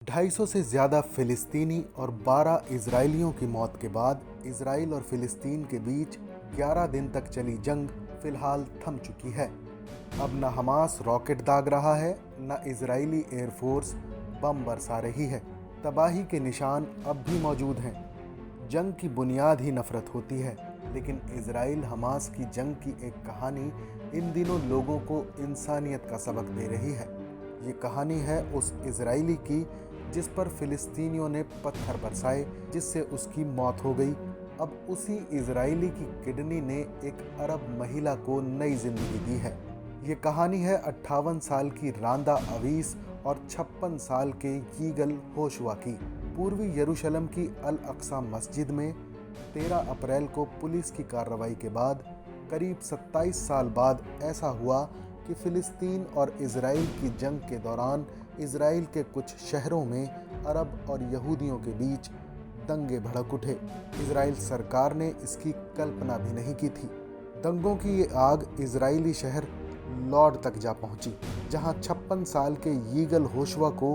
250 से ज़्यादा फ़िलिस्तीनी और 12 इजरायलियों की मौत के बाद इजराइल और फ़िलिस्तीन के बीच 11 दिन तक चली जंग फिलहाल थम चुकी है। अब न हमास रॉकेट दाग रहा है, न इजरायली एयरफोर्स बम बरसा रही है। तबाही के निशान अब भी मौजूद हैं। जंग की बुनियाद ही नफरत होती है, लेकिन इजराइल हमास की जंग की एक कहानी इन दिनों लोगों को इंसानियत का सबक दे रही है। ये कहानी है उस इजरायली की जिस पर फिलिस्तीनियों ने पत्थर बरसाए, जिससे उसकी मौत हो गई। अब उसी इजरायली की किडनी ने एक अरब महिला को नई जिंदगी दी है। ये कहानी है 58 साल की रांदा अवीस और 56 साल के यीगल होशवा की। पूर्वी यरूशलेम की अल अक्सा मस्जिद में 13 अप्रैल को पुलिस की कार्रवाई के बाद करीब 27 साल बाद ऐसा हुआ कि फ़िलिस्तीन और इजराइल की जंग के दौरान इजराइल के कुछ शहरों में अरब और यहूदियों के बीच दंगे भड़क उठे। इजराइल सरकार ने इसकी कल्पना भी नहीं की थी। दंगों की ये आग इजरायली शहर लॉड तक जा पहुंची, जहां 56 साल के यीगल होशवा को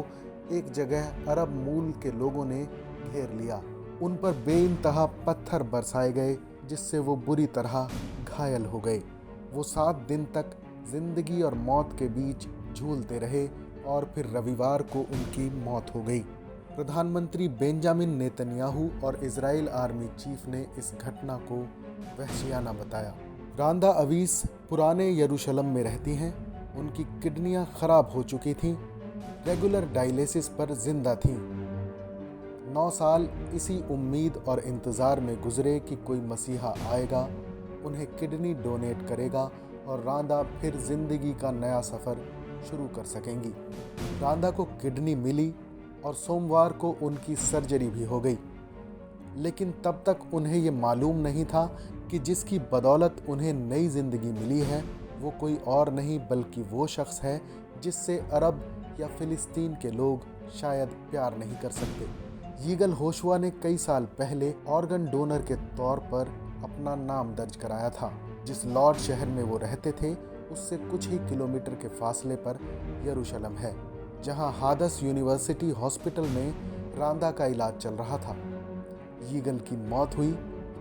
एक जगह अरब मूल के लोगों ने घेर लिया। उन पर बेइंतहा पत्थर बरसाए गए, जिससे वो बुरी तरह घायल हो गए। वो 7 दिन तक जिंदगी और मौत के बीच झूलते रहे और फिर रविवार को उनकी मौत हो गई। प्रधानमंत्री बेंजामिन नेतन्याहू और इजराइल आर्मी चीफ ने इस घटना को वहशियाना बताया। रांदा अवीस पुराने यरूशलेम में रहती हैं। उनकी किडनियां खराब हो चुकी थीं, रेगुलर डायलिसिस पर जिंदा थीं। 9 साल इसी उम्मीद और इंतज़ार में गुजरे कि कोई मसीहा आएगा, उन्हें किडनी डोनेट करेगा और रांदा फिर जिंदगी का नया सफ़र शुरू कर सकेंगी। रांदा को किडनी मिली और सोमवार को उनकी सर्जरी भी हो गई, लेकिन तब तक उन्हें ये मालूम नहीं था कि जिसकी बदौलत उन्हें नई जिंदगी मिली है वो कोई और नहीं बल्कि वो शख्स है जिससे अरब या फ़िलिस्तीन के लोग शायद प्यार नहीं कर सकते। यीगल होशवा ने कई साल पहले ऑर्गन डोनर के तौर पर अपना नाम दर्ज कराया था। जिस लॉर्ड शहर में वो रहते थे उससे कुछ ही किलोमीटर के फासले पर यरूशलेम है, जहां हादस यूनिवर्सिटी हॉस्पिटल में रांदा का इलाज चल रहा था। यीगल की मौत हुई।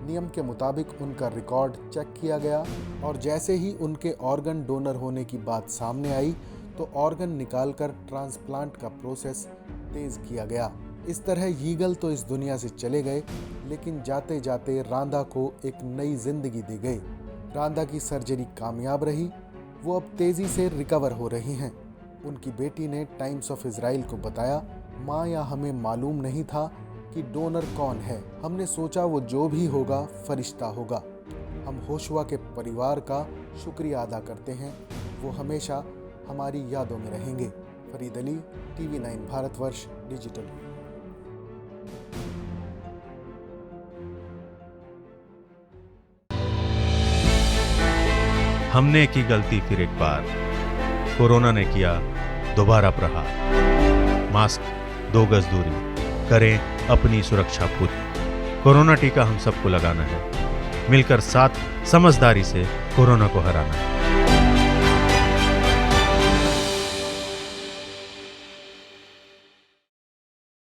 नियम के मुताबिक उनका रिकॉर्ड चेक किया गया और जैसे ही उनके ऑर्गन डोनर होने की बात सामने आई तो ऑर्गन निकालकर ट्रांसप्लांट का प्रोसेस तेज किया गया। इस तरह यीगल तो इस दुनिया से चले गए, लेकिन जाते जाते रांदा को एक नई जिंदगी दी गई। रांदा की सर्जरी कामयाब रही। वो अब तेज़ी से रिकवर हो रही हैं। उनकी बेटी ने टाइम्स ऑफ इजराइल को बताया, माँ या हमें मालूम नहीं था कि डोनर कौन है। हमने सोचा वो जो भी होगा फरिश्ता होगा। हम होशवा के परिवार का शुक्रिया अदा करते हैं। वो हमेशा हमारी यादों में रहेंगे। Farid Ali, TV9 Bharatvarsh digital. हमने की गलती फिर एक बार, कोरोना ने किया दोबारा प्रहार। मास्क, 2 गज दूरी, करें अपनी सुरक्षा पूरी। कोरोना टीका हम सबको लगाना है, मिलकर साथ समझदारी से कोरोना को हराना है।